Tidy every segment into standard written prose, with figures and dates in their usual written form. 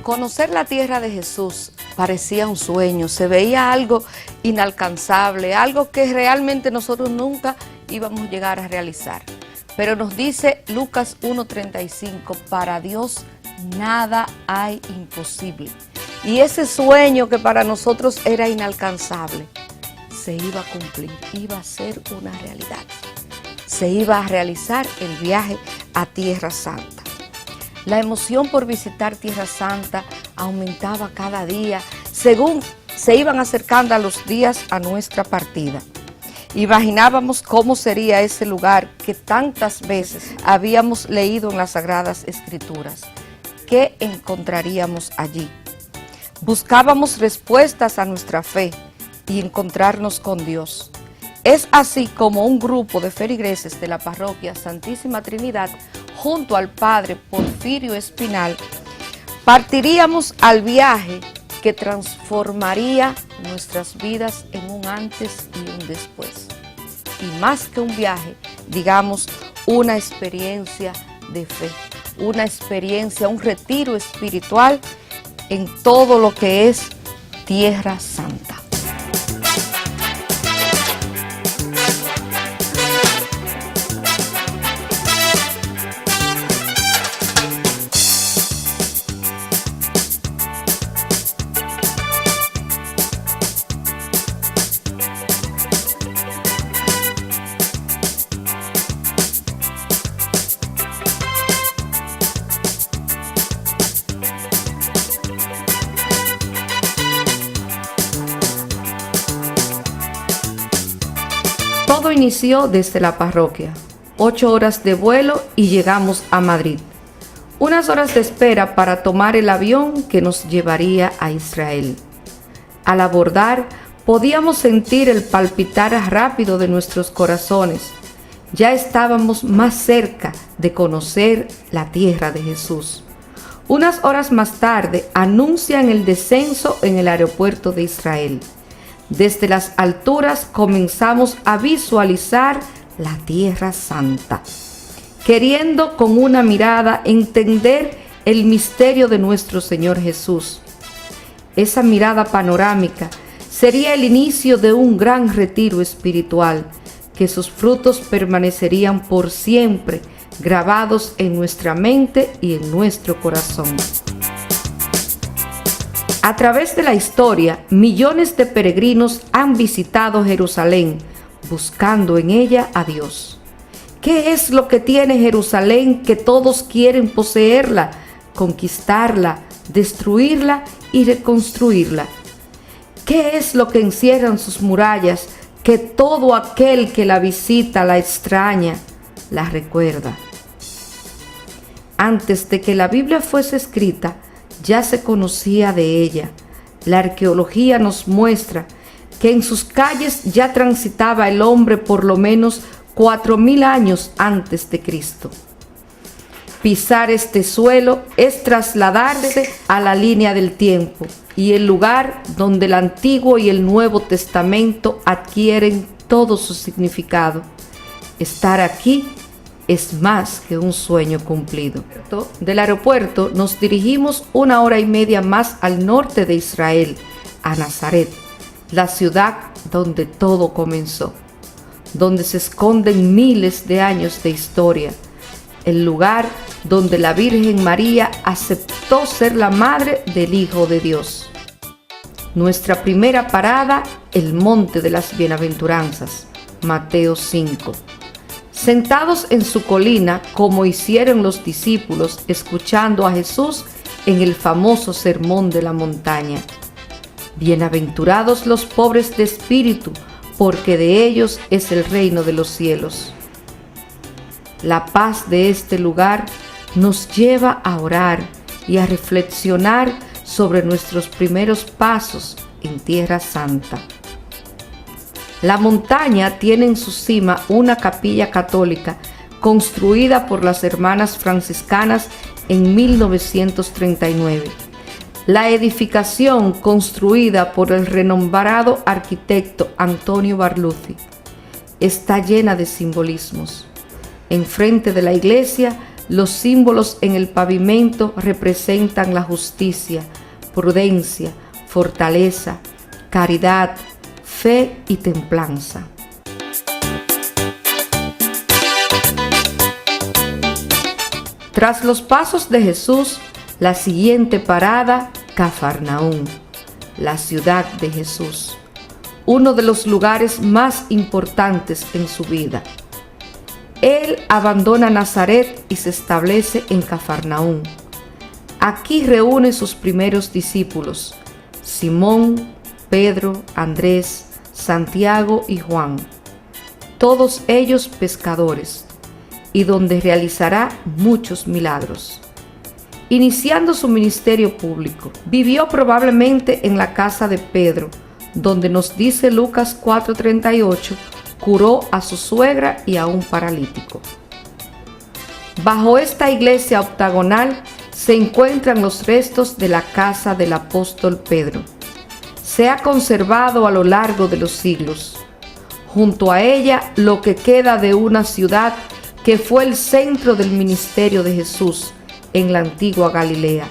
Conocer la tierra de Jesús parecía un sueño, se veía algo inalcanzable, algo que realmente nosotros nunca íbamos a llegar a realizar. Pero nos dice Lucas 1:35, para Dios nada hay imposible. Y ese sueño que para nosotros era inalcanzable, se iba a cumplir, iba a ser una realidad. Se iba a realizar el viaje a Tierra Santa. La emoción por visitar Tierra Santa aumentaba cada día según se iban acercando a los días a nuestra partida. Imaginábamos cómo sería ese lugar que tantas veces habíamos leído en las Sagradas Escrituras. ¿Qué encontraríamos allí? Buscábamos respuestas a nuestra fe y encontrarnos con Dios. Es así como un grupo de feligreses de la parroquia Santísima Trinidad, junto al padre Porfirio Espinal, partiríamos al viaje que transformaría nuestras vidas en un antes y un después. Y más que un viaje, digamos, una experiencia de fe, una experiencia, un retiro espiritual en todo lo que es Tierra Santa. Todo inició desde la parroquia, 8 horas de vuelo y llegamos a Madrid. Unas horas de espera para tomar el avión que nos llevaría a Israel. Al abordar, podíamos sentir el palpitar rápido de nuestros corazones. Ya estábamos más cerca de conocer la tierra de Jesús. Unas horas más tarde, anuncian el descenso en el aeropuerto de Israel. Desde las alturas comenzamos a visualizar la Tierra Santa, queriendo con una mirada entender el misterio de nuestro Señor Jesús. Esa mirada panorámica sería el inicio de un gran retiro espiritual, que sus frutos permanecerían por siempre grabados en nuestra mente y en nuestro corazón. A través de la historia, millones de peregrinos han visitado Jerusalén, buscando en ella a Dios. ¿Qué es lo que tiene Jerusalén que todos quieren poseerla, conquistarla, destruirla y reconstruirla? ¿Qué es lo que encierran sus murallas que todo aquel que la visita la extraña, la recuerda? Antes de que la Biblia fuese escrita, ya se conocía de ella. La arqueología nos muestra que en sus calles ya transitaba el hombre por lo menos 4000 años antes de Cristo. Pisar este suelo es trasladarse a la línea del tiempo y el lugar donde el Antiguo y el Nuevo Testamento adquieren todo su significado. Estar aquí es más que un sueño cumplido. Del aeropuerto nos dirigimos 1 hora y media más al norte de Israel, a Nazaret, la ciudad donde todo comenzó, donde se esconden miles de años de historia, el lugar donde la Virgen María aceptó ser la madre del Hijo de Dios. Nuestra primera parada, el Monte de las Bienaventuranzas, Mateo 5. Sentados en su colina, como hicieron los discípulos, escuchando a Jesús en el famoso Sermón de la Montaña. Bienaventurados los pobres de espíritu, porque de ellos es el reino de los cielos. La paz de este lugar nos lleva a orar y a reflexionar sobre nuestros primeros pasos en Tierra Santa. La montaña tiene en su cima una capilla católica construida por las hermanas franciscanas en 1939. La edificación, construida por el renombrado arquitecto Antonio Barluzzi, está llena de simbolismos. Enfrente de la iglesia Los símbolos en el pavimento representan la justicia, prudencia, fortaleza, caridad, fe y templanza. Tras los pasos de Jesús, la siguiente parada, Cafarnaúm, la ciudad de Jesús, uno de los lugares más importantes en su vida. Él abandona Nazaret y se establece en Cafarnaúm. Aquí reúne sus primeros discípulos, Simón, Pedro, Andrés, Santiago y Juan, todos ellos pescadores, y donde realizará muchos milagros. Iniciando su ministerio público, vivió probablemente en la casa de Pedro, donde nos dice Lucas 4:38, curó a su suegra y a un paralítico. Bajo esta iglesia octagonal se encuentran los restos de la casa del apóstol Pedro. Se ha conservado a lo largo de los siglos. Junto a ella, lo que queda de una ciudad que fue el centro del ministerio de Jesús en la antigua Galilea.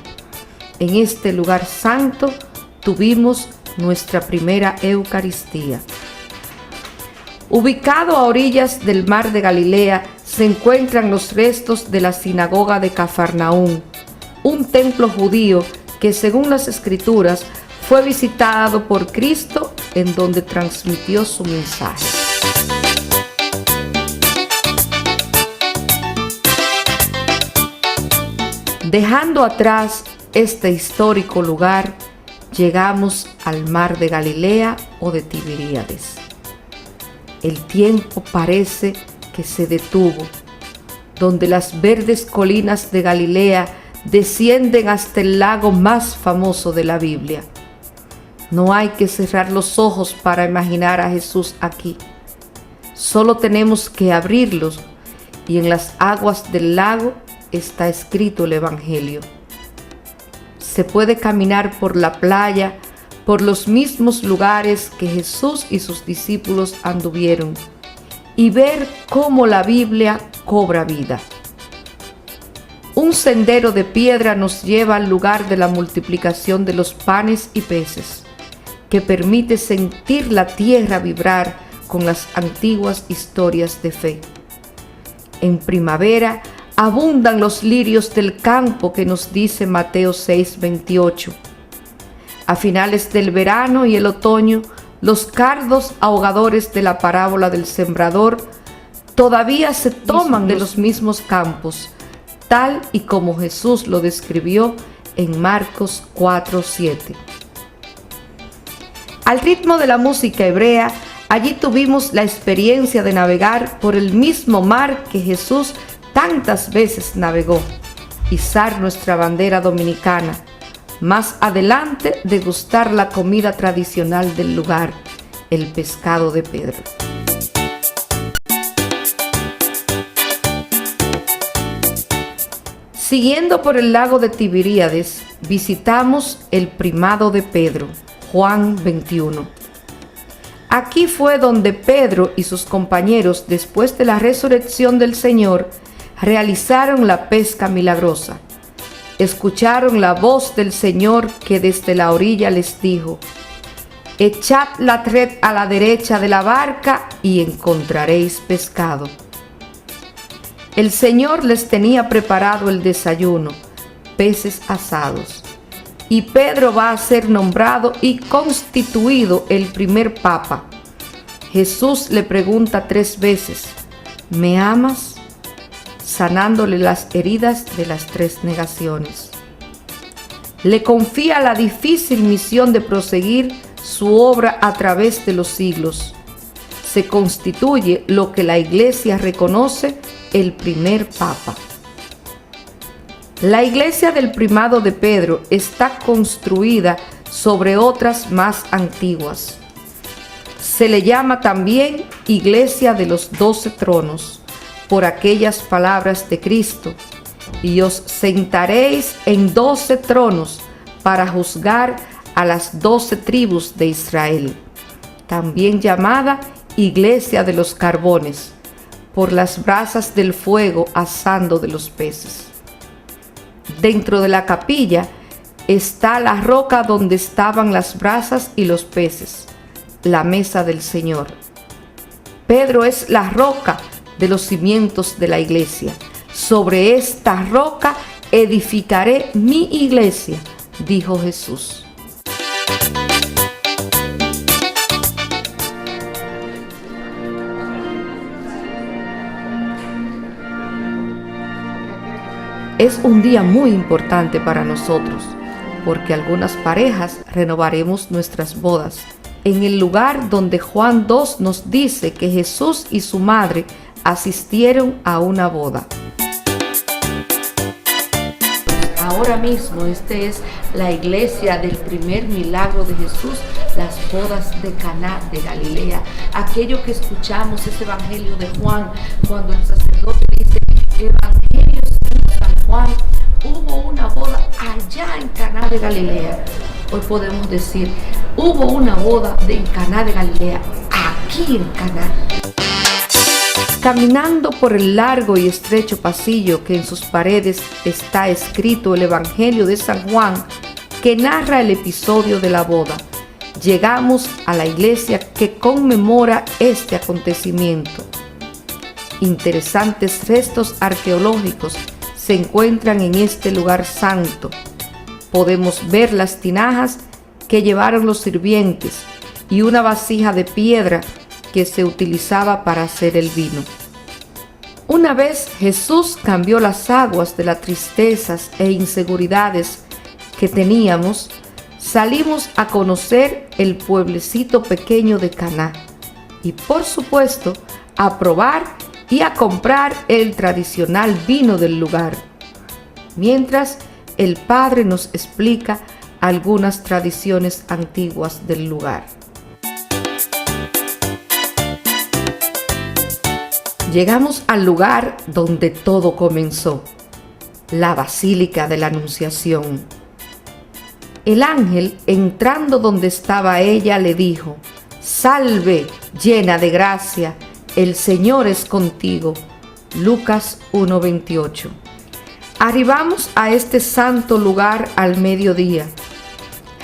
En este lugar santo tuvimos nuestra primera Eucaristía. Ubicado a orillas del mar de Galilea, se encuentran los restos de la sinagoga de Cafarnaúm, un templo judío que, según las Escrituras, fue visitado por Cristo, en donde transmitió su mensaje. Dejando atrás este histórico lugar, llegamos al mar de Galilea o de Tiberíades. El tiempo parece que se detuvo, donde las verdes colinas de Galilea descienden hasta el lago más famoso de la Biblia. No hay que cerrar los ojos para imaginar a Jesús aquí. Solo tenemos que abrirlos y en las aguas del lago está escrito el Evangelio. Se puede caminar por la playa, por los mismos lugares que Jesús y sus discípulos anduvieron, y ver cómo la Biblia cobra vida. Un sendero de piedra nos lleva al lugar de la multiplicación de los panes y peces, que permite sentir la tierra vibrar con las antiguas historias de fe. En primavera abundan los lirios del campo que nos dice Mateo 6:28. A finales del verano y el otoño, los cardos ahogadores de la parábola del sembrador todavía se toman de los mismos campos, tal y como Jesús lo describió en Marcos 4:7. Al ritmo de la música hebrea, allí tuvimos la experiencia de navegar por el mismo mar que Jesús tantas veces navegó, izar nuestra bandera dominicana. Más adelante, degustar la comida tradicional del lugar, el pescado de Pedro. Siguiendo por el lago de Tiberíades, visitamos el primado de Pedro, Juan 21. Aquí fue donde Pedro y sus compañeros, después de la resurrección del Señor, realizaron la pesca milagrosa. Escucharon la voz del Señor que desde la orilla les dijo: «Echad la red a la derecha de la barca y encontraréis pescado». El Señor les tenía preparado el desayuno, peces asados, y Pedro va a ser nombrado y constituido el primer papa. Jesús le pregunta 3 veces: ¿me amas?, sanándole las heridas de las 3 negaciones. Le confía la difícil misión de proseguir su obra a través de los siglos. Se constituye lo que la Iglesia reconoce el primer papa. La iglesia del primado de Pedro está construida sobre otras más antiguas. Se le llama también Iglesia de los 12 tronos, por aquellas palabras de Cristo: «Y os sentaréis en 12 tronos para juzgar a las 12 tribus de Israel», también llamada Iglesia de los Carbones, por las brasas del fuego asando de los peces. Dentro de la capilla está la roca donde estaban las brasas y los peces, la mesa del Señor. Pedro es la roca de los cimientos de la iglesia. Sobre esta roca edificaré mi iglesia, dijo Jesús. Es un día muy importante para nosotros, porque algunas parejas renovaremos nuestras bodas en el lugar donde Juan 2 nos dice que Jesús y su madre asistieron a una boda. Ahora mismo esta es la iglesia del primer milagro de Jesús, las bodas de Caná de Galilea. Aquello que escuchamos, ese evangelio de Juan, cuando el sacerdote dice, evangelio de San Juan, hubo una boda allá en Caná de Galilea. Hoy podemos decir, hubo una boda en Caná de Galilea, aquí en Caná. Caminando por el largo y estrecho pasillo que en sus paredes está escrito el Evangelio de San Juan, que narra el episodio de la boda, llegamos a la iglesia que conmemora este acontecimiento. Interesantes restos arqueológicos se encuentran en este lugar santo. Podemos ver las tinajas que llevaron los sirvientes y una vasija de piedra que se utilizaba para hacer el vino. Una vez Jesús cambió las aguas de las tristezas e inseguridades que teníamos, salimos a conocer el pueblecito pequeño de Caná y, por supuesto, a probar y a comprar el tradicional vino del lugar, mientras el Padre nos explica algunas tradiciones antiguas del lugar. Llegamos al lugar donde todo comenzó, la Basílica de la Anunciación. El ángel, entrando donde estaba ella, le dijo: «Salve, llena de gracia, el Señor es contigo». Lucas 1:28. Arribamos a este santo lugar al mediodía.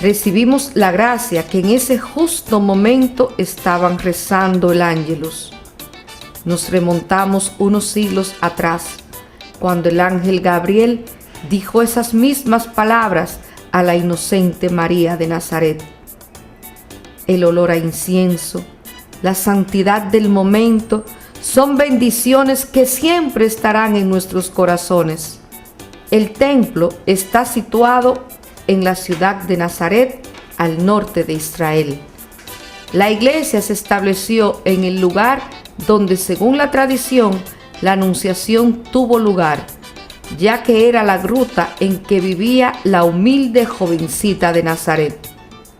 Recibimos la gracia que en ese justo momento estaban rezando el Ángelus. Nos remontamos unos siglos atrás, cuando el ángel Gabriel dijo esas mismas palabras a la inocente María de Nazaret. El olor a incienso, la santidad del momento, son bendiciones que siempre estarán en nuestros corazones. El templo está situado en la ciudad de Nazaret, al norte de Israel. La iglesia se estableció en el lugar donde, según la tradición, la anunciación tuvo lugar, ya que era la gruta en que vivía la humilde jovencita de Nazaret.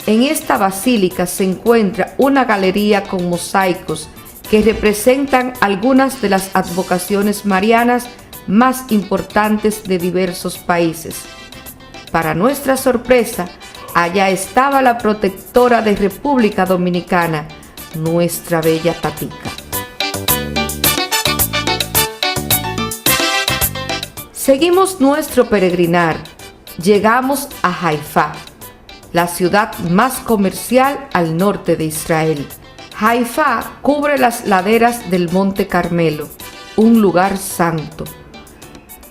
En esta basílica se encuentra una galería con mosaicos que representan algunas de las advocaciones marianas más importantes de diversos países. Para nuestra sorpresa, allá estaba la protectora de República Dominicana, nuestra bella Tatica. Seguimos nuestro peregrinar. Llegamos a Haifá, la ciudad más comercial al norte de Israel. Haifá cubre las laderas del Monte Carmelo, un lugar santo.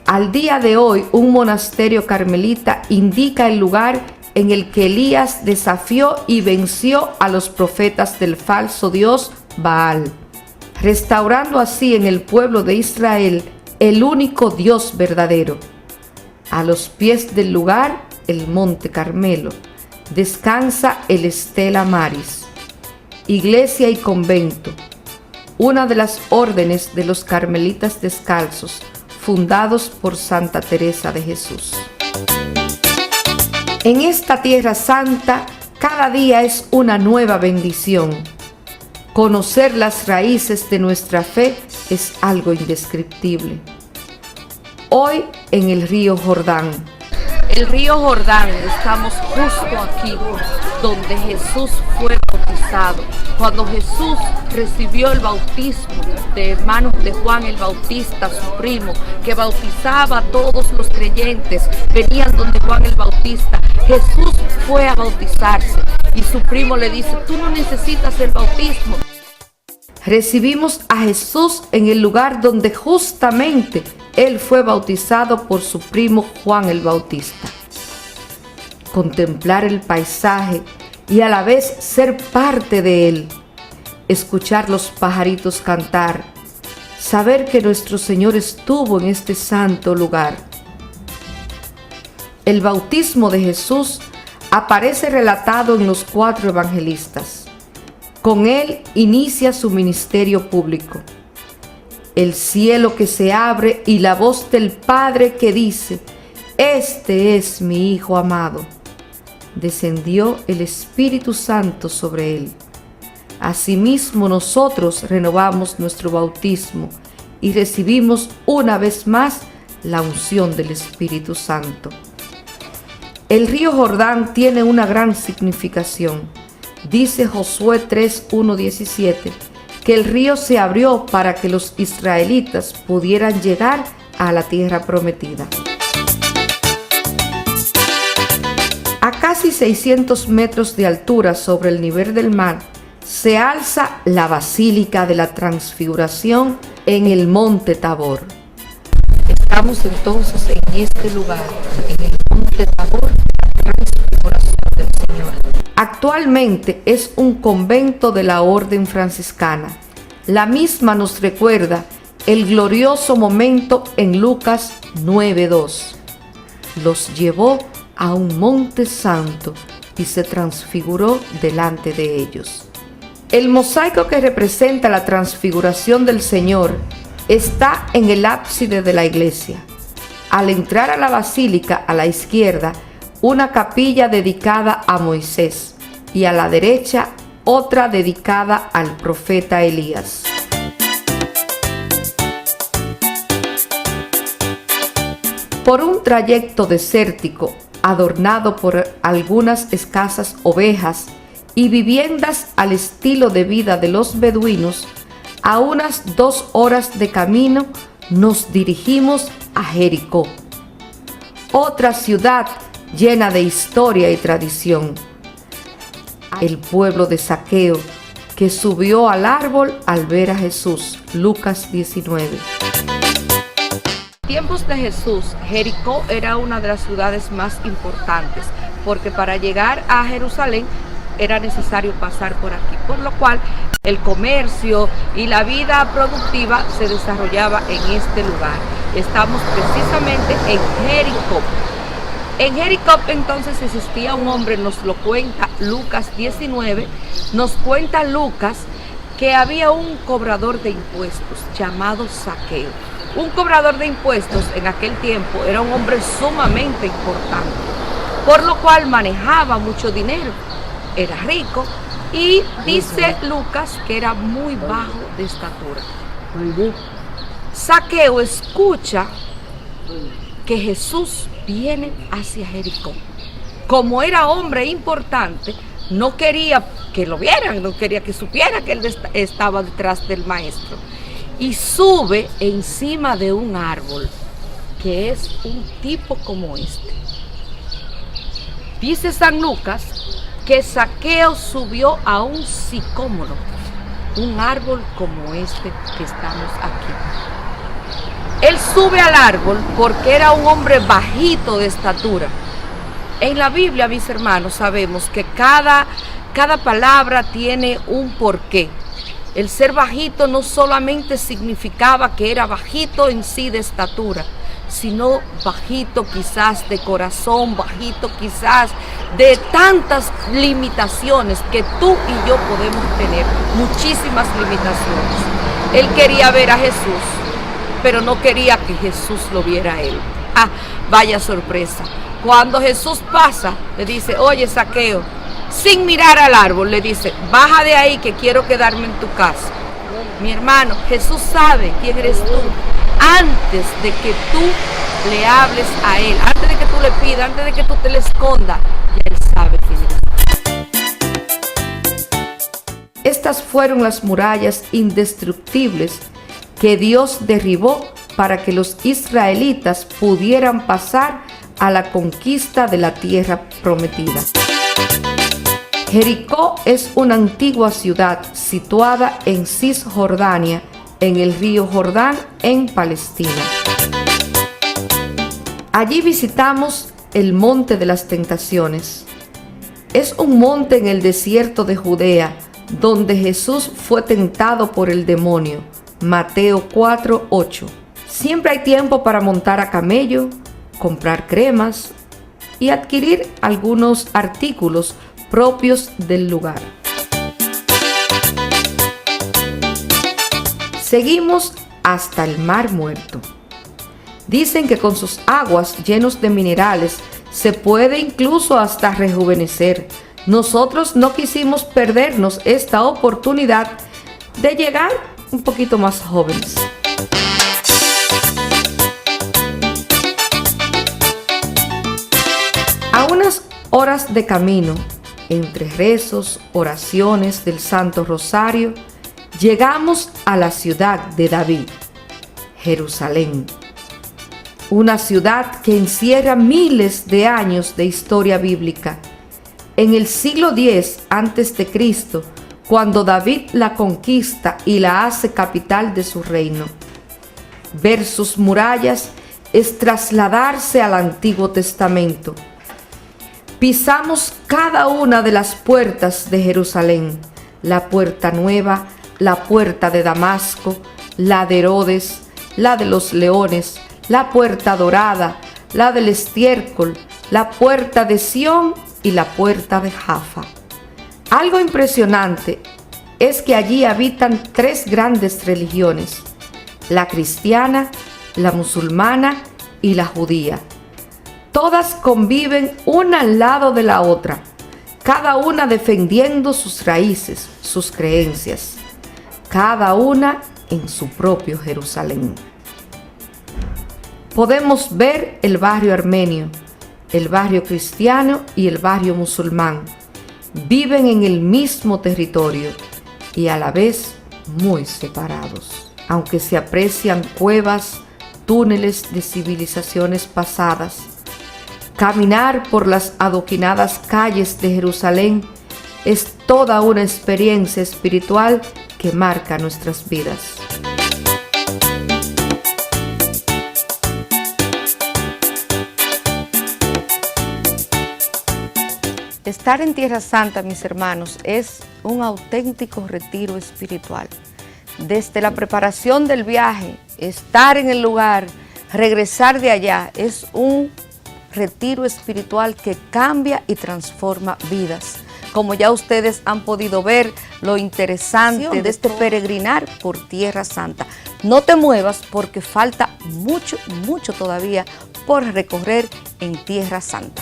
Al día de hoy, un monasterio carmelita indica el lugar en el que Elías desafió y venció a los profetas del falso dios Baal, restaurando así en el pueblo de Israel el único Dios verdadero. A los pies del lugar, el Monte Carmelo, descansa el Stella Maris, iglesia y convento, una de las órdenes de los carmelitas descalzos, fundados por Santa Teresa de Jesús. En esta tierra santa, cada día es una nueva bendición. Conocer las raíces de nuestra fe es algo indescriptible. Hoy en el río Jordán, El río Jordán, estamos justo aquí, donde Jesús fue bautizado. Cuando Jesús recibió el bautismo de manos de Juan el Bautista, su primo, que bautizaba a todos los creyentes, venían donde Juan el Bautista. Jesús fue a bautizarse y su primo le dice, tú no necesitas el bautismo. Recibimos a Jesús en el lugar donde justamente Él fue bautizado por su primo Juan el Bautista. Contemplar el paisaje y a la vez ser parte de él, escuchar los pajaritos cantar, saber que nuestro Señor estuvo en este santo lugar. El bautismo de Jesús aparece relatado en los 4 evangelistas. Con él inicia su ministerio público. El cielo que se abre y la voz del Padre que dice, este es mi Hijo amado. Descendió el Espíritu Santo sobre él. Asimismo nosotros renovamos nuestro bautismo y recibimos una vez más la unción del Espíritu Santo. El río Jordán tiene una gran significación. Dice Josué 3:1-17 que el río se abrió para que los israelitas pudieran llegar a la tierra prometida. A casi 600 metros de altura sobre el nivel del mar, se alza la Basílica de la Transfiguración en el Monte Tabor. Estamos entonces en este lugar, en el Monte Tabor, la Transfiguración del Señor. Actualmente es un convento de la Orden Franciscana. La misma nos recuerda el glorioso momento en Lucas 9:2. Los llevó a un monte santo y se transfiguró delante de ellos. El mosaico que representa la transfiguración del Señor está en el ábside de la iglesia. Al entrar a la basílica, a la izquierda, una capilla dedicada a Moisés y a la derecha otra dedicada al profeta Elías. Por un trayecto desértico adornado por algunas escasas ovejas y viviendas al estilo de vida de los beduinos, a unas 2 horas de camino nos dirigimos a Jericó, otra ciudad llena de historia y tradición. El pueblo de Zaqueo, que subió al árbol al ver a Jesús. Lucas 19. En tiempos de Jesús, Jericó era una de las ciudades más importantes, porque para llegar a Jerusalén era necesario pasar por aquí, por lo cual el comercio y la vida productiva se desarrollaba en este lugar. Estamos precisamente en Jericó. En Jericó entonces existía un hombre, nos lo cuenta Lucas 19, nos cuenta Lucas que había un cobrador de impuestos llamado Zaqueo. Un cobrador de impuestos en aquel tiempo era un hombre sumamente importante, por lo cual manejaba mucho dinero, era rico y dice Lucas que era muy bajo de estatura. Zaqueo escucha que Jesús viene hacia Jericó. Como era hombre importante, no quería que lo vieran, no quería que supiera que él estaba detrás del maestro. Y sube encima de un árbol, que es un tipo como este. Dice San Lucas que Zaqueo subió a un sicómoro, un árbol como este que estamos aquí. Él sube al árbol porque era un hombre bajito de estatura. En la Biblia, mis hermanos, sabemos que cada palabra tiene un porqué. El ser bajito no solamente significaba que era bajito en sí de estatura, sino bajito quizás de corazón, bajito quizás de tantas limitaciones que tú y yo podemos tener, muchísimas limitaciones. Él quería ver a Jesús, pero no quería que Jesús lo viera a él. Vaya sorpresa. Cuando Jesús pasa, le dice, oye Zaqueo, sin mirar al árbol, le dice, baja de ahí que quiero quedarme en tu casa. Mi hermano, Jesús sabe quién eres tú antes de que tú le hables a Él. Antes de que tú le pidas, antes de que tú te le escondas, ya Él sabe quién eres. Estas fueron las murallas indestructibles que Dios derribó para que los israelitas pudieran pasar a la conquista de la tierra prometida. Jericó es una antigua ciudad situada en Cisjordania, en el río Jordán, en Palestina. Allí visitamos el Monte de las Tentaciones. Es un monte en el desierto de Judea, donde Jesús fue tentado por el demonio. Mateo 4:8. Siempre hay tiempo para montar a camello, comprar cremas y adquirir algunos artículos propios del lugar. Seguimos hasta el Mar Muerto. Dicen que con sus aguas llenos de minerales se puede incluso hasta rejuvenecer. Nosotros no quisimos perdernos esta oportunidad de llegar un poquito más jóvenes. A unas horas de camino, entre rezos, oraciones del Santo Rosario, llegamos a la ciudad de David, Jerusalén. Una ciudad que encierra miles de años de historia bíblica. En el siglo X a.C., cuando David la conquista y la hace capital de su reino. Ver sus murallas es trasladarse al Antiguo Testamento. Pisamos cada una de las puertas de Jerusalén, la puerta nueva, la puerta de Damasco, la de Herodes, la de los leones, la puerta dorada, la del estiércol, la puerta de Sión y la puerta de Jaffa. Algo impresionante es que allí habitan tres grandes religiones: la cristiana, la musulmana y la judía. Todas conviven una al lado de la otra, cada una defendiendo sus raíces, sus creencias, cada una en su propio Jerusalén. Podemos ver el barrio armenio, el barrio cristiano y el barrio musulmán. Viven en el mismo territorio y a la vez muy separados, aunque se aprecian cuevas, túneles de civilizaciones pasadas. Caminar por las adoquinadas calles de Jerusalén es toda una experiencia espiritual que marca nuestras vidas. Estar en Tierra Santa, mis hermanos, es un auténtico retiro espiritual. Desde la preparación del viaje, estar en el lugar, regresar de allá, es un retiro espiritual que cambia y transforma vidas. Como ya ustedes han podido ver, lo interesante de este peregrinar por Tierra Santa. No te muevas porque falta mucho todavía por recorrer en Tierra Santa.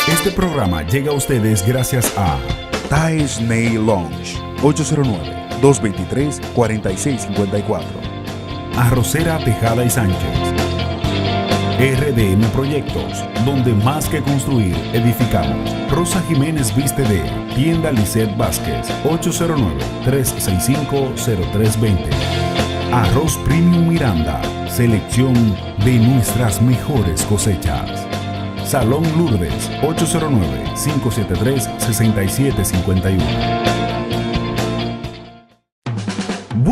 Este programa llega a ustedes gracias a Thais Nail Lounge, 809-223-4654. Arrocera Tejada y Sánchez. RDM Proyectos, donde más que construir, edificamos. Rosa Jiménez viste de Tienda Lisset Vázquez, 809-365-0320. Arroz Premium Miranda, selección de nuestras mejores cosechas. Salón Lourdes, 809-573-6751.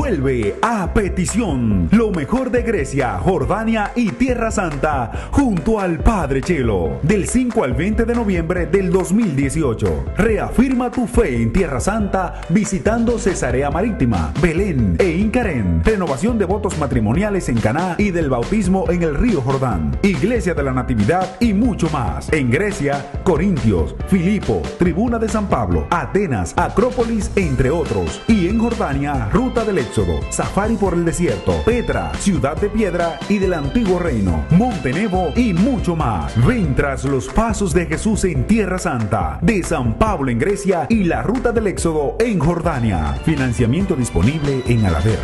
Vuelve a Petición, lo mejor de Grecia, Jordania y Tierra Santa, junto al Padre Chelo, del 5 al 20 de noviembre del 2018. Reafirma tu fe en Tierra Santa visitando Cesarea Marítima, Belén e Incarén. Renovación de votos matrimoniales en Caná y del bautismo en el río Jordán. Iglesia de la Natividad y mucho más. En Grecia, Corintios, Filipo, Tribuna de San Pablo, Atenas, Acrópolis, entre otros. Y en Jordania, Ruta del Éxodo, Safari por el Desierto, Petra, Ciudad de Piedra y del Antiguo Reino, Monte Nebo y mucho más. Ven tras los pasos de Jesús en Tierra Santa, de San Pablo en Grecia y la Ruta del Éxodo en Jordania. Financiamiento disponible en Alaber.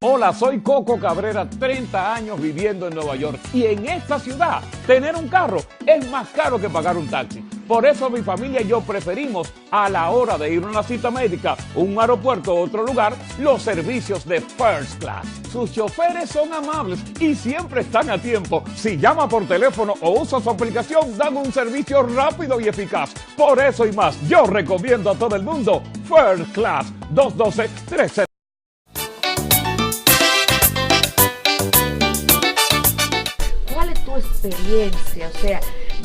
Hola, soy Coco Cabrera, 30 años viviendo en Nueva York y en esta ciudad tener un carro es más caro que pagar un taxi. Por eso mi familia y yo preferimos a la hora de ir a una cita médica, un aeropuerto o otro lugar, los servicios de First Class. Sus choferes son amables y siempre están a tiempo. Si llama por teléfono o usa su aplicación, dan un servicio rápido y eficaz. Por eso y más, yo recomiendo a todo el mundo First Class 212-3. Experiencia, o sea,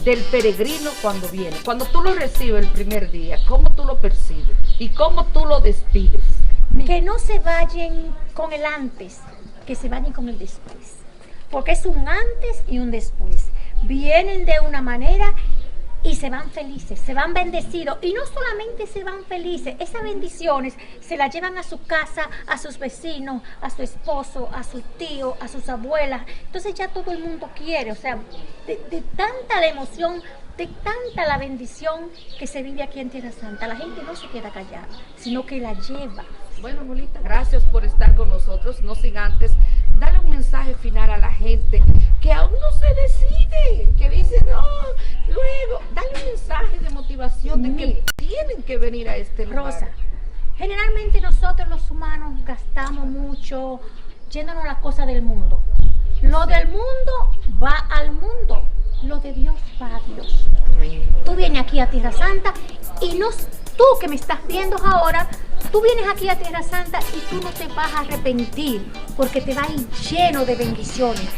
del peregrino cuando viene, cuando tú lo recibes el primer día, ¿cómo tú lo percibes? ¿Y cómo tú lo despides? Que no se vayan con el antes, que se vayan con el después, porque es un antes y un después. Vienen de una manera y se van felices, se van bendecidos, y no solamente se van felices, esas bendiciones se las llevan a su casa, a sus vecinos, a su esposo, a su tío, a sus abuelas. Entonces ya todo el mundo quiere, o sea, de tanta la emoción, de tanta la bendición que se vive aquí en Tierra Santa, la gente no se queda callada, sino que la lleva. Bueno, Molita, gracias por estar con nosotros, no sin antes darle un mensaje final a la gente que aún no se decide, que dice no, luego, dale un mensaje de motivación de que tienen que venir a este lugar. Rosa, generalmente nosotros los humanos gastamos mucho yéndonos a las cosas del mundo. Lo del mundo va al mundo, lo de Dios va a Dios. Tú vienes aquí a Tierra Santa y no, tú que me estás viendo ahora, tú vienes aquí a Tierra Santa y tú no te vas a arrepentir porque te va a ir lleno de bendiciones.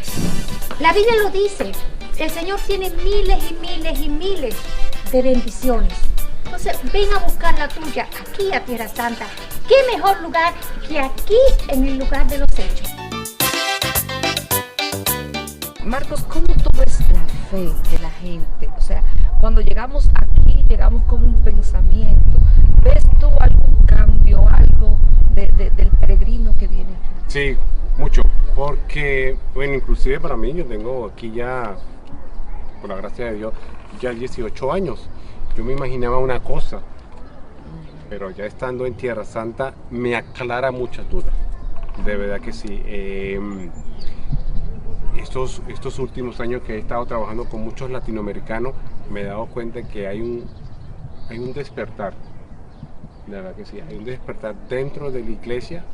La Biblia lo dice, el Señor tiene miles y miles y miles de bendiciones. Entonces ven a buscar la tuya aquí a Tierra Santa. ¿Qué mejor lugar que aquí en el lugar de los hechos? Marcos, ¿cómo tú ves la fe de la gente? O sea, cuando llegamos aquí, llegamos con un pensamiento. ¿Ves tú algún cambio, algo del peregrino que viene aquí? Sí, mucho, porque, bueno, inclusive para mí, yo tengo aquí ya, por la gracia de Dios, ya 18 años. Yo me imaginaba una cosa, pero ya estando en Tierra Santa me aclara muchas dudas, de verdad que sí. Estos últimos años que he estado trabajando con muchos latinoamericanos, me he dado cuenta que hay un despertar, de verdad que sí, hay un despertar dentro de la iglesia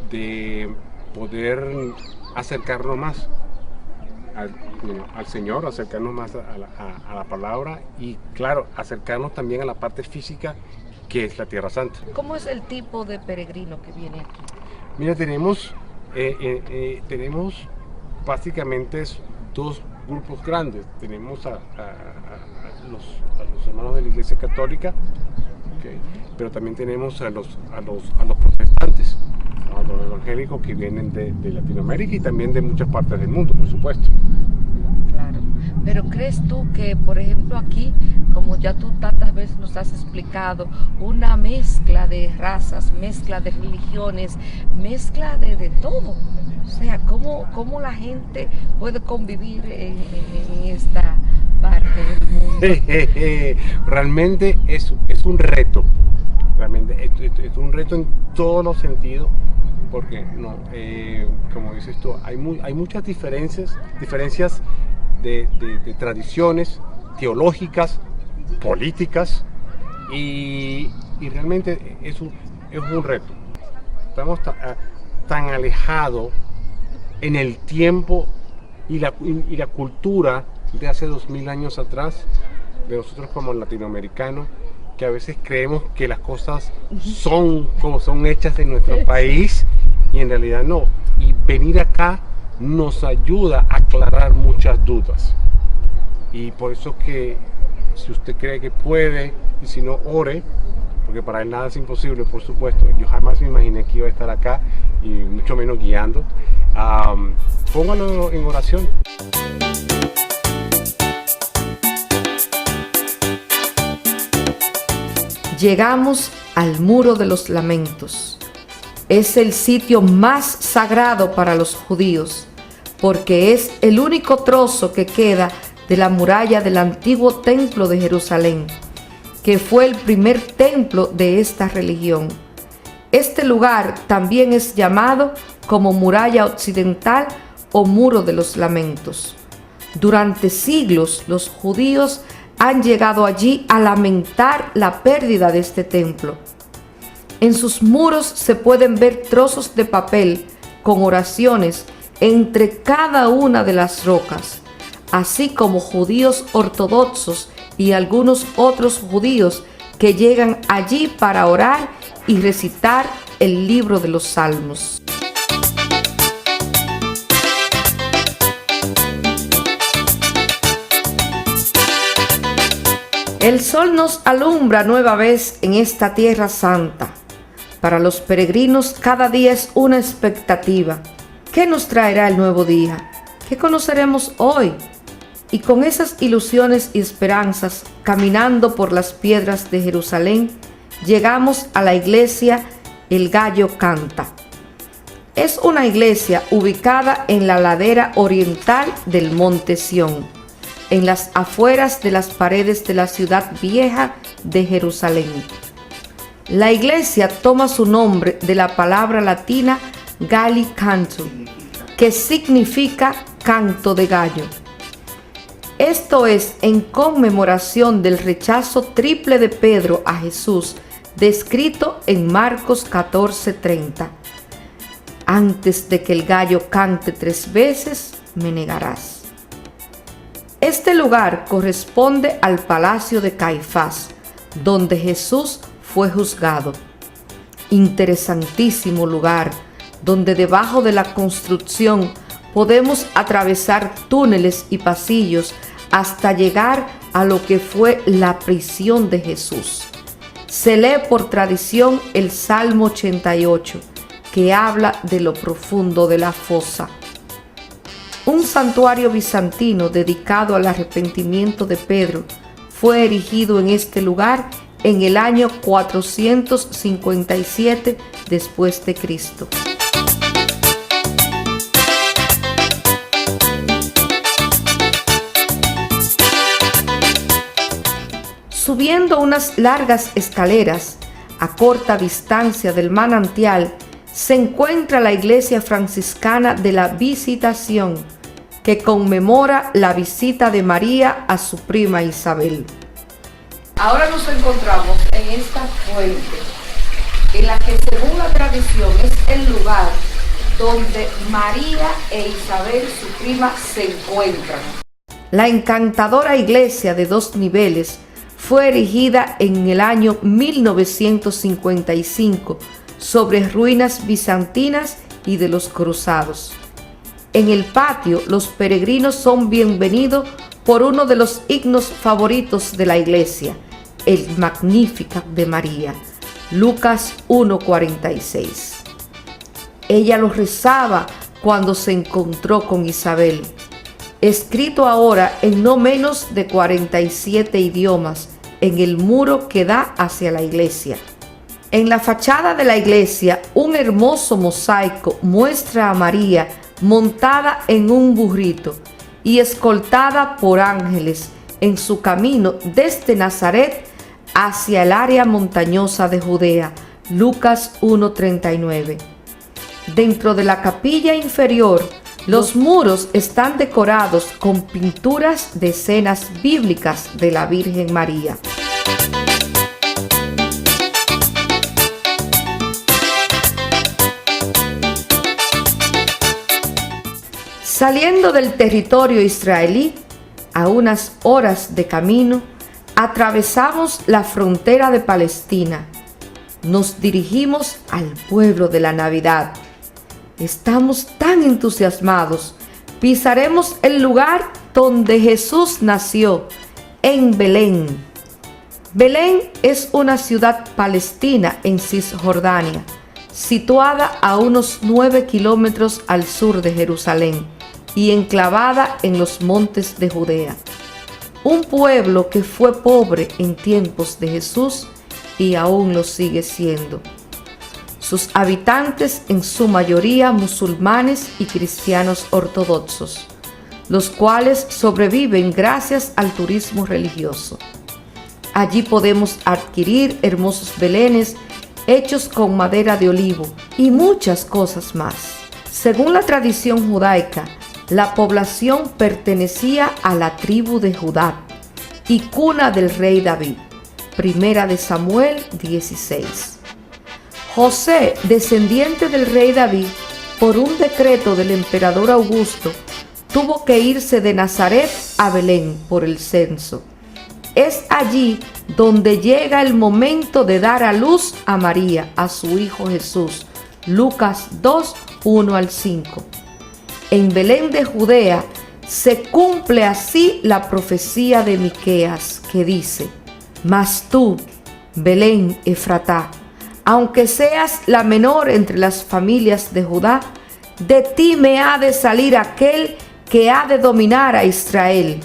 de poder acercarnos más al Señor, acercarnos más a la palabra y, claro, acercarnos también a la parte física que es la Tierra Santa. ¿Cómo es el tipo de peregrino que viene aquí? Mira, tenemos básicamente dos grupos grandes. Tenemos a los hermanos de la Iglesia Católica, okay, pero también tenemos a los protestantes, a los evangélicos que vienen de Latinoamérica y también de muchas partes del mundo, por supuesto. Claro, pero ¿crees tú que, por ejemplo, aquí, como ya tú tantas veces nos has explicado, una mezcla de razas, mezcla de religiones, mezcla de todo? O O sea, ¿cómo la gente puede convivir en esta parte del mundo? Realmente es un reto, realmente es un reto en todos los sentidos, porque no, como dices tú, hay muchas diferencias de tradiciones teológicas, políticas, y realmente es un reto. Estamos tan alejados en el tiempo y la cultura de hace 2000 años atrás, de nosotros como latinoamericanos, que a veces creemos que las cosas son como son hechas en nuestro país, y en realidad no. Y venir acá nos ayuda a aclarar muchas dudas. Y por eso que si usted cree que puede, y si no, ore, porque para él nada es imposible, por supuesto. Yo jamás me imaginé que iba a estar acá, y mucho menos guiando. Póngalo en oración. Llegamos al Muro de los Lamentos. Es el sitio más sagrado para los judíos, porque es el único trozo que queda de la muralla del antiguo templo de Jerusalén, que fue el primer templo de esta religión. Este lugar también es llamado como Muralla Occidental o Muro de los Lamentos. Durante siglos los judíos han llegado allí a lamentar la pérdida de este templo. En sus muros se pueden ver trozos de papel con oraciones entre cada una de las rocas, así como judíos ortodoxos y algunos otros judíos que llegan allí para orar y recitar el libro de los Salmos. El sol nos alumbra nueva vez en esta tierra santa. Para los peregrinos cada día es una expectativa. ¿Qué nos traerá el nuevo día? ¿Qué conoceremos hoy? Y con esas ilusiones y esperanzas, caminando por las piedras de Jerusalén, llegamos a la iglesia El Gallo Canta. Es una iglesia ubicada en la ladera oriental del Monte Sión, en las afueras de las paredes de la ciudad vieja de Jerusalén. La iglesia toma su nombre de la palabra latina Galli Cantum, que significa canto de gallo. Esto es en conmemoración del rechazo triple de Pedro a Jesús, descrito en Marcos 14:30. Antes de que el gallo cante 3 veces, me negarás. Este lugar corresponde al palacio de Caifás, donde Jesús fue juzgado. Interesantísimo lugar, donde debajo de la construcción podemos atravesar túneles y pasillos hasta llegar a lo que fue la prisión de Jesús. Se lee por tradición el Salmo 88, que habla de lo profundo de la fosa. Un santuario bizantino dedicado al arrepentimiento de Pedro fue erigido en este lugar en el año 457 después de Cristo. Subiendo unas largas escaleras a corta distancia del manantial se encuentra la iglesia franciscana de la Visitación, que conmemora la visita de María a su prima Isabel. Ahora nos encontramos en esta fuente, en la que según la tradición es el lugar donde María e Isabel, su prima, se encuentran. La encantadora iglesia de 2 niveles fue erigida en el año 1955 sobre ruinas bizantinas y de los cruzados. En el patio, los peregrinos son bienvenidos por uno de los himnos favoritos de la iglesia, el Magnificat de María, Lucas 1:46. Ella lo rezaba cuando se encontró con Isabel, escrito ahora en no menos de 47 idiomas en el muro que da hacia la iglesia. En la fachada de la iglesia, un hermoso mosaico muestra a María montada en un burrito y escoltada por ángeles en su camino desde Nazaret hacia el área montañosa de Judea. Lucas 1:39. Dentro de la capilla inferior, los muros están decorados con pinturas de escenas bíblicas de la Virgen María. Saliendo del territorio israelí, a unas horas de camino, atravesamos la frontera de Palestina. Nos dirigimos al pueblo de la Navidad. Estamos tan entusiasmados. Pisaremos el lugar donde Jesús nació, en Belén. Belén es una ciudad palestina en Cisjordania, situada a unos 9 kilómetros al sur de Jerusalén y enclavada en los montes de Judea. Un pueblo que fue pobre en tiempos de Jesús y aún lo sigue siendo. Sus habitantes en su mayoría musulmanes y cristianos ortodoxos, los cuales sobreviven gracias al turismo religioso. Allí podemos adquirir hermosos belenes hechos con madera de olivo y muchas cosas más. Según la tradición judaica, la población pertenecía a la tribu de Judá y cuna del rey David. Primera de Samuel 16. José, descendiente del rey David, por un decreto del emperador Augusto, tuvo que irse de Nazaret a Belén por el censo. Es allí donde llega el momento de dar a luz a María, a su hijo Jesús. Lucas 2, 1-5. En Belén de Judea se cumple así la profecía de Miqueas, que dice: Mas tú, Belén Efratá, aunque seas la menor entre las familias de Judá, de ti me ha de salir aquel que ha de dominar a Israel,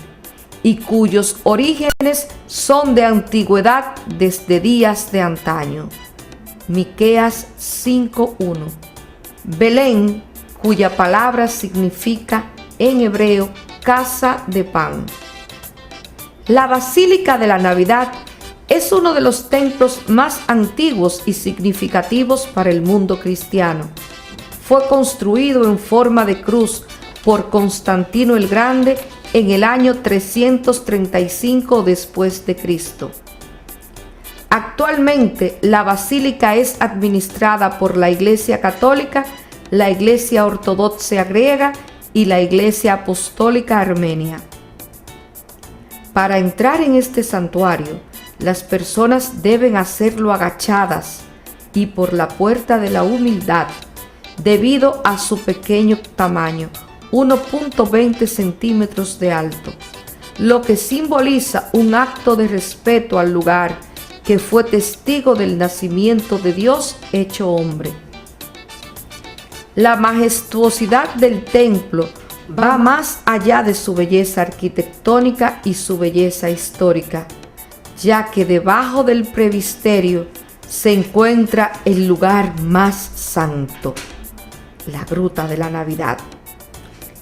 y cuyos orígenes son de antigüedad desde días de antaño. Miqueas 5:1. Belén, cuya palabra significa en hebreo casa de pan. La Basílica de la Navidad es uno de los templos más antiguos y significativos para el mundo cristiano. Fue construido en forma de cruz por Constantino el Grande en el año 335 después de Cristo. Actualmente, la basílica es administrada por la Iglesia Católica, la Iglesia Ortodoxa Griega y la Iglesia Apostólica Armenia. Para entrar en este santuario, las personas deben hacerlo agachadas y por la puerta de la humildad, debido a su pequeño tamaño, 1.20 centímetros de alto, lo que simboliza un acto de respeto al lugar que fue testigo del nacimiento de Dios hecho hombre. La majestuosidad del templo va más allá de su belleza arquitectónica y su belleza histórica, ya que debajo del presbiterio se encuentra el lugar más santo, la Gruta de la Navidad,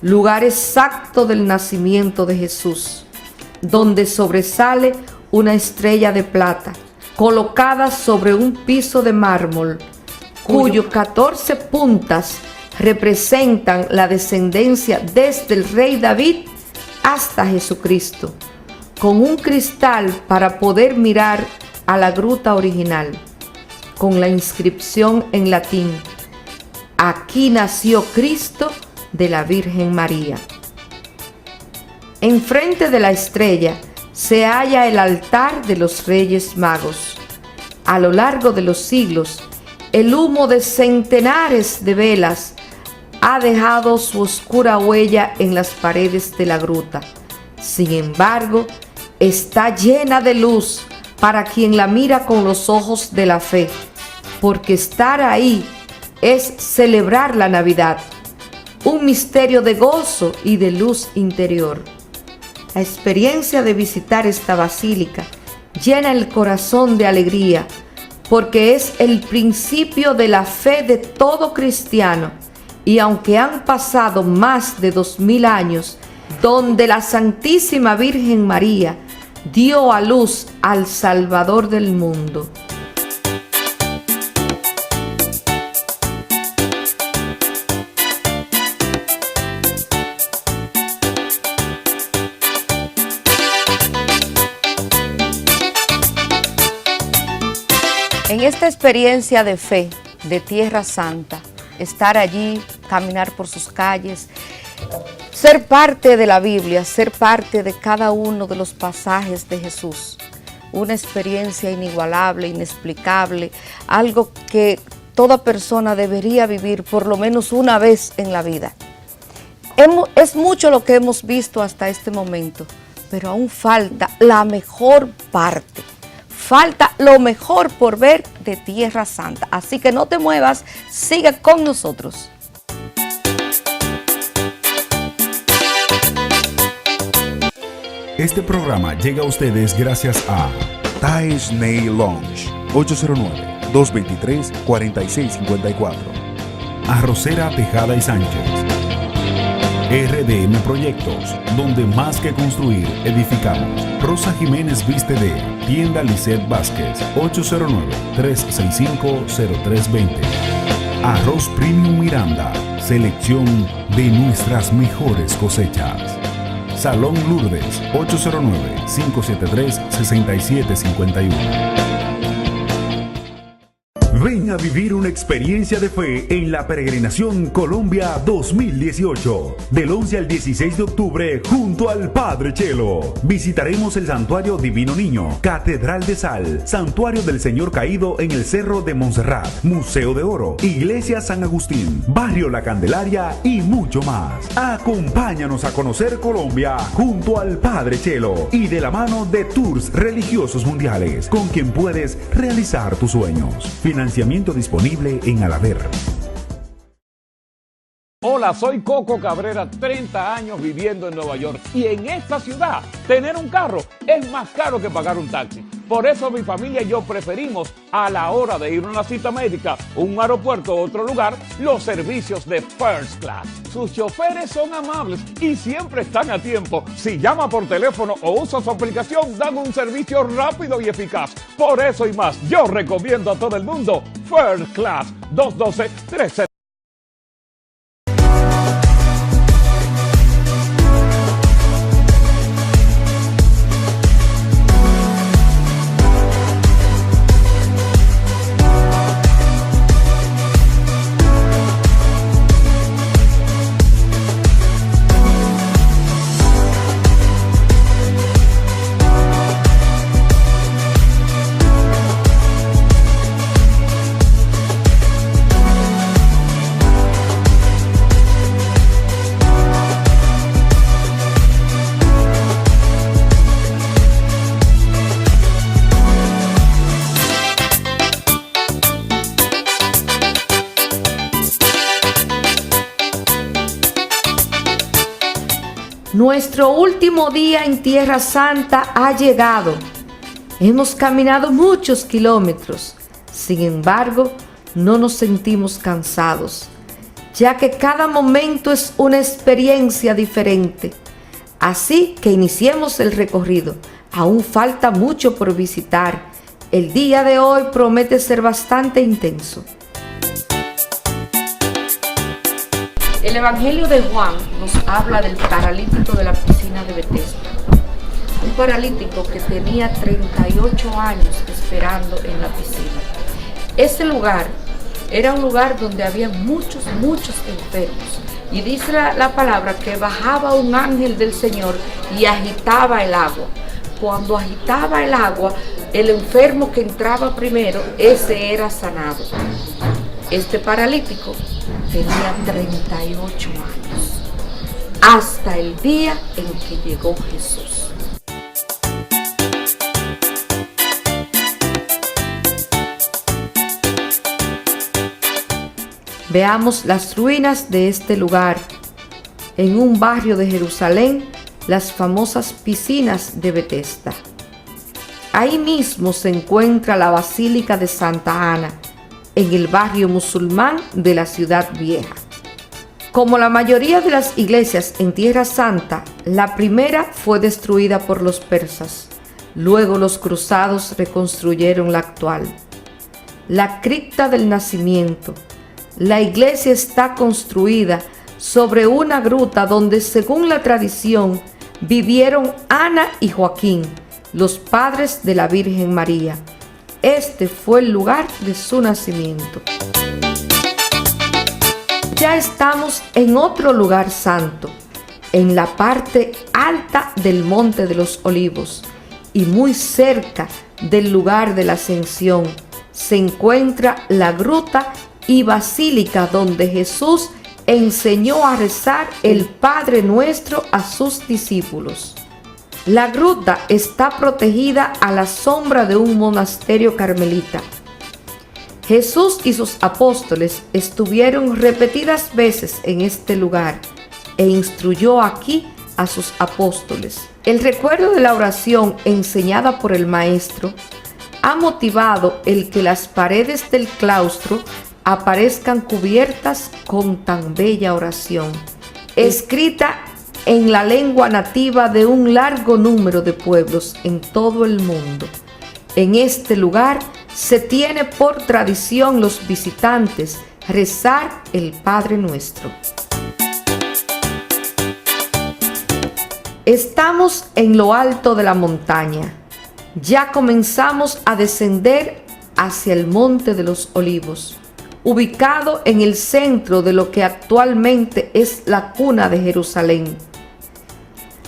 lugar exacto del nacimiento de Jesús, donde sobresale una estrella de plata colocada sobre un piso de mármol, cuyos 14 puntas representan la descendencia desde el rey David hasta Jesucristo, con un cristal para poder mirar a la gruta original, con la inscripción en latín: Aquí nació Cristo de la Virgen María. Enfrente de la estrella se halla el altar de los Reyes Magos. A lo largo de los siglos, el humo de centenares de velas ha dejado su oscura huella en las paredes de la gruta. Sin embargo, está llena de luz para quien la mira con los ojos de la fe, porque estar ahí es celebrar la Navidad, un misterio de gozo y de luz interior. La experiencia de visitar esta basílica llena el corazón de alegría, porque es el principio de la fe de todo cristiano y aunque han pasado más de 2000 años, donde la Santísima Virgen María dio a luz al Salvador del mundo. En esta experiencia de fe de Tierra Santa, estar allí, caminar por sus calles, ser parte de la Biblia, ser parte de cada uno de los pasajes de Jesús, una experiencia inigualable, inexplicable, algo que toda persona debería vivir por lo menos una vez en la vida. Es mucho lo que hemos visto hasta este momento, pero aún falta la mejor parte. Falta lo mejor por ver de Tierra Santa. Así que no te muevas, sigue con nosotros. Este programa llega a ustedes gracias a Thais Nail Lounge, 809-223-4654. Arrocera Tejada y Sánchez. RDM Proyectos, donde más que construir, edificamos. Rosa Jiménez viste de Tienda Lisset Vázquez, 809-365-0320. Arroz Premium Miranda, selección de nuestras mejores cosechas. Salón Lourdes, 809-573-6751. Ven a vivir una experiencia de fe en la Peregrinación Colombia 2018, del 11 al 16 de octubre junto al Padre Chelo. Visitaremos el Santuario Divino Niño, Catedral de Sal, Santuario del Señor Caído en el Cerro de Montserrat, Museo de Oro, Iglesia San Agustín, Barrio La Candelaria y mucho más. Acompáñanos a conocer Colombia junto al Padre Chelo y de la mano de Tours Religiosos Mundiales, con quien puedes realizar tus sueños. Financiamiento disponible en Alaber. Hola, soy Coco Cabrera, 30 años viviendo en Nueva York. Y en esta ciudad, tener un carro es más caro que pagar un taxi. Por eso mi familia y yo preferimos, a la hora de ir a una cita médica, un aeropuerto o otro lugar, los servicios de First Class. Sus choferes son amables y siempre están a tiempo. Si llama por teléfono o usa su aplicación, dan un servicio rápido y eficaz. Por eso y más, yo recomiendo a todo el mundo First Class. 212-370. Nuestro último día en Tierra Santa ha llegado. Hemos caminado muchos kilómetros. Sin embargo, no nos sentimos cansados, ya que cada momento es una experiencia diferente. Así que iniciemos el recorrido. Aún falta mucho por visitar. El día de hoy promete ser bastante intenso. El Evangelio de Juan nos habla del paralítico de la piscina de Betesda. Un paralítico que tenía 38 años esperando en la piscina. Ese lugar era un lugar donde había muchos enfermos. Y dice la palabra que bajaba un ángel del Señor y agitaba el agua. Cuando agitaba el agua, el enfermo que entraba primero, ese era sanado. Este paralítico tenía 38 años, hasta el día en que llegó Jesús. Veamos las ruinas de este lugar. En un barrio de Jerusalén, las famosas piscinas de Betesda. Ahí mismo se encuentra la Basílica de Santa Ana, en el barrio musulmán de la Ciudad Vieja. Como la mayoría de las iglesias en Tierra Santa, la primera fue destruida por los persas. Luego los cruzados reconstruyeron la actual. La cripta del nacimiento. La iglesia está construida sobre una gruta donde, según la tradición, vivieron Ana y Joaquín, los padres de la Virgen María. Este fue el lugar de su nacimiento. Ya estamos en otro lugar santo, en la parte alta del Monte de los Olivos, y muy cerca del lugar de la Ascensión se encuentra la gruta y basílica donde Jesús enseñó a rezar el Padre Nuestro a sus discípulos. La gruta está protegida a la sombra de un monasterio carmelita. Jesús y sus apóstoles estuvieron repetidas veces en este lugar e instruyó aquí a sus apóstoles. El recuerdo de la oración enseñada por el Maestro ha motivado el que las paredes del claustro aparezcan cubiertas con tan bella oración, escrita en la lengua nativa de un largo número de pueblos en todo el mundo. En este lugar se tiene por tradición los visitantes rezar el Padre Nuestro. Estamos en lo alto de la montaña. Ya comenzamos a descender hacia el Monte de los Olivos, ubicado en el centro de lo que actualmente es la cuna de Jerusalén,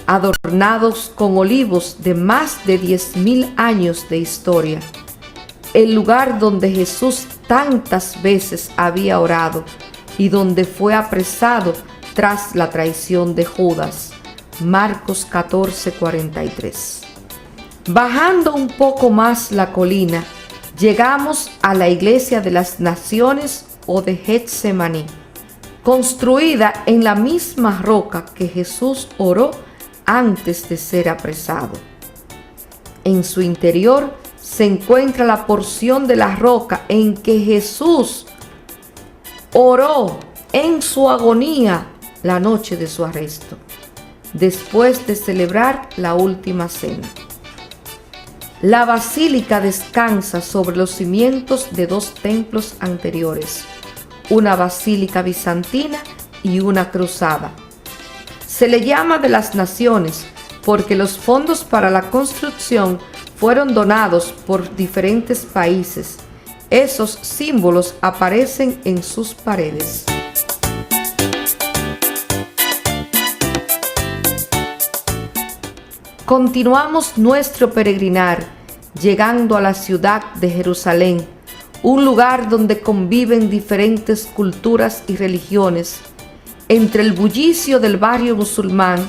adornados con olivos de más de 10.000 años de historia, el lugar donde Jesús tantas veces había orado y donde fue apresado tras la traición de Judas. Marcos 14:43. Bajando un poco más la colina, llegamos a la Iglesia de las Naciones o de Getsemaní, construida en la misma roca que Jesús oró antes de ser apresado. En su interior se encuentra la porción de la roca en que Jesús oró en su agonía la noche de su arresto, después de celebrar la última cena. La basílica descansa sobre los cimientos de dos templos anteriores, una basílica bizantina y una cruzada. Se le llama de las naciones porque los fondos para la construcción fueron donados por diferentes países. Esos símbolos aparecen en sus paredes. Continuamos nuestro peregrinar, llegando a la ciudad de Jerusalén, un lugar donde conviven diferentes culturas y religiones. Entre el bullicio del barrio musulmán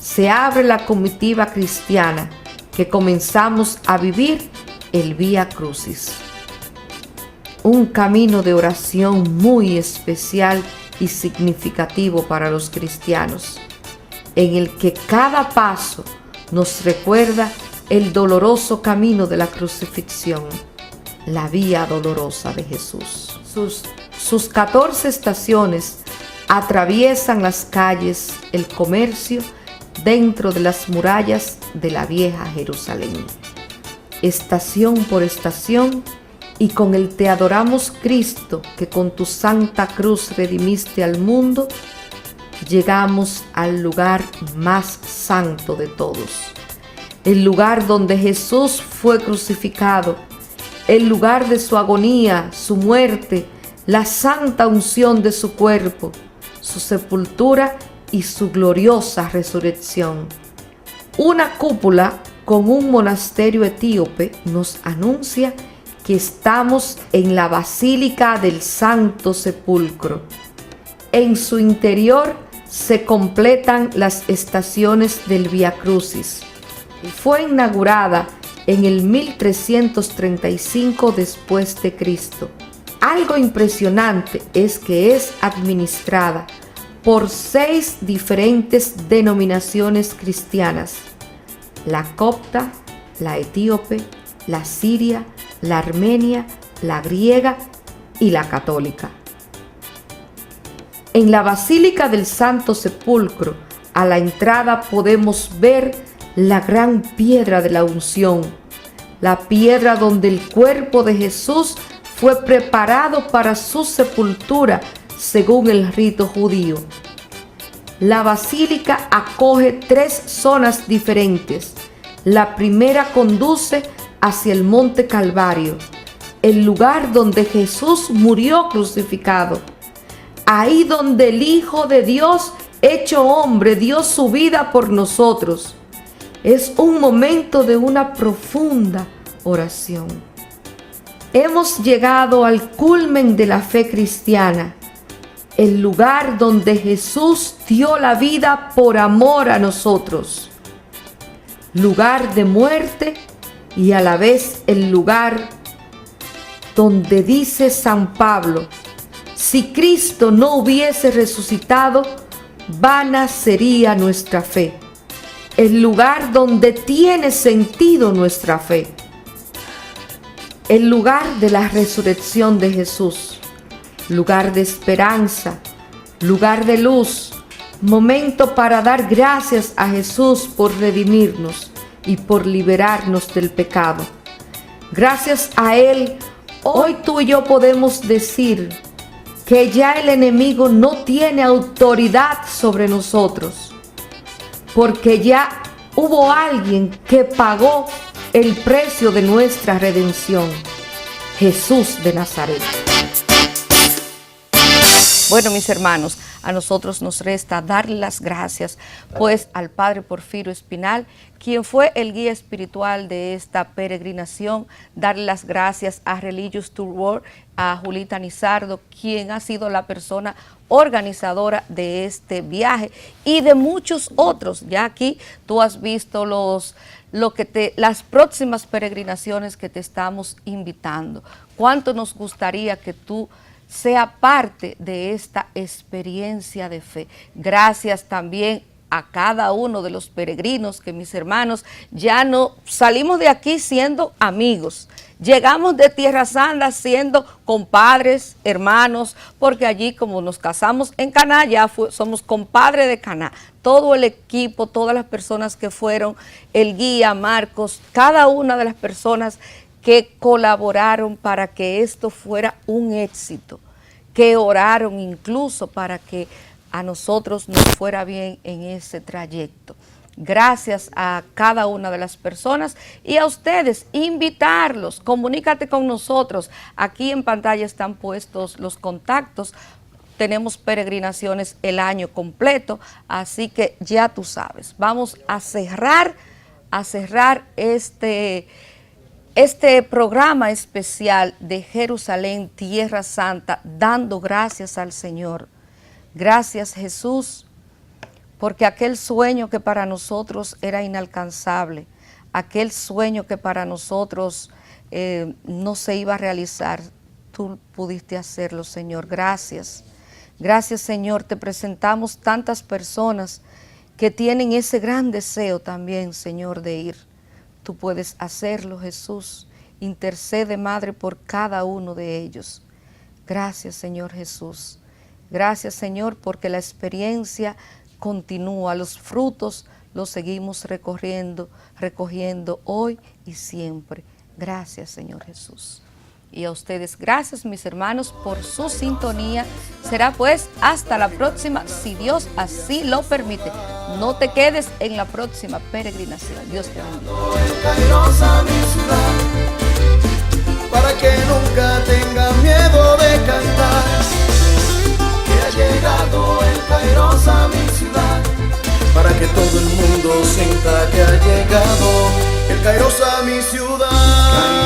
se abre la comitiva cristiana, que comenzamos a vivir el Vía Crucis. Un camino de oración muy especial y significativo para los cristianos, en el que cada paso nos recuerda el doloroso camino de la crucifixión, la vía dolorosa de Jesús. Sus 14 estaciones atraviesan las calles, el comercio, dentro de las murallas de la vieja Jerusalén. Estación por estación, y con el Te adoramos Cristo, que con tu santa cruz redimiste al mundo, llegamos al lugar más santo de todos, el lugar donde Jesús fue crucificado, el lugar de su agonía, su muerte, la santa unción de su cuerpo, su sepultura y su gloriosa resurrección. Una cúpula con un monasterio etíope nos anuncia que estamos en la Basílica del Santo Sepulcro. En su interior se completan las estaciones del Vía Crucis. Fue inaugurada en el 1335 después de Cristo. Algo impresionante es que es administrada por 6 diferentes denominaciones cristianas: la copta, la etíope, la siria, la armenia, la griega y la católica. En la Basílica del Santo Sepulcro, a la entrada podemos ver la gran piedra de la unción, la piedra donde el cuerpo de Jesús fue preparado para su sepultura según el rito judío. La basílica acoge 3 zonas diferentes. La primera conduce hacia el Monte Calvario, el lugar donde Jesús murió crucificado. Ahí donde el Hijo de Dios, hecho hombre, dio su vida por nosotros. Es un momento de una profunda oración. Hemos llegado al culmen de la fe cristiana, el lugar donde Jesús dio la vida por amor a nosotros. Lugar de muerte y a la vez el lugar donde dice San Pablo: si Cristo no hubiese resucitado, vana sería nuestra fe. El lugar donde tiene sentido nuestra fe. El lugar de la resurrección de Jesús. Lugar de esperanza, lugar de luz, momento para dar gracias a Jesús por redimirnos y por liberarnos del pecado. Gracias a Él, hoy tú y yo podemos decir que ya el enemigo no tiene autoridad sobre nosotros, porque ya hubo alguien que pagó el precio de nuestra redención, Jesús de Nazaret. Bueno, mis hermanos, a nosotros nos resta darle las gracias pues al Padre Porfirio Espinal, quien fue el guía espiritual de esta peregrinación, darle las gracias a Religious Tour World, a Julita Nizardo, quien ha sido la persona organizadora de este viaje y de muchos otros. Ya aquí tú has visto las próximas peregrinaciones que te estamos invitando. ¿Cuánto nos gustaría que tú sea parte de esta experiencia de fe? Gracias también a cada uno de los peregrinos, que mis hermanos, ya no salimos de aquí siendo amigos, llegamos de Tierra Santa siendo compadres, hermanos, porque allí como nos casamos en Caná, ya somos compadres de Caná. Todo el equipo, todas las personas que fueron, el guía, Marcos, cada una de las personas que colaboraron para que esto fuera un éxito, que oraron incluso para que a nosotros nos fuera bien en ese trayecto. Gracias a cada una de las personas y a ustedes, invitarlos, comunícate con nosotros. Aquí en pantalla están puestos los contactos. Tenemos peregrinaciones el año completo, así que ya tú sabes. Vamos a cerrar este programa especial de Jerusalén, Tierra Santa, dando gracias al Señor. Gracias, Jesús, porque aquel sueño que para nosotros era inalcanzable, aquel sueño que para nosotros no se iba a realizar, tú pudiste hacerlo, Señor. Gracias. Gracias, Señor. Te presentamos tantas personas que tienen ese gran deseo también, Señor, de ir. Tú puedes hacerlo, Jesús. Intercede, Madre, por cada uno de ellos. Gracias, Señor Jesús. Gracias, Señor, porque la experiencia continúa. Los frutos los seguimos recogiendo hoy y siempre. Gracias, Señor Jesús. Y a ustedes, gracias, mis hermanos, por su sintonía. Será pues hasta la próxima, si Dios así lo permite. No te quedes en la próxima peregrinación. Dios te bendiga. Para que nunca tenga miedo de cantar, que ha llegado el Kairos a mi ciudad. Para que todo el mundo sienta que ha llegado el Kairos a mi ciudad.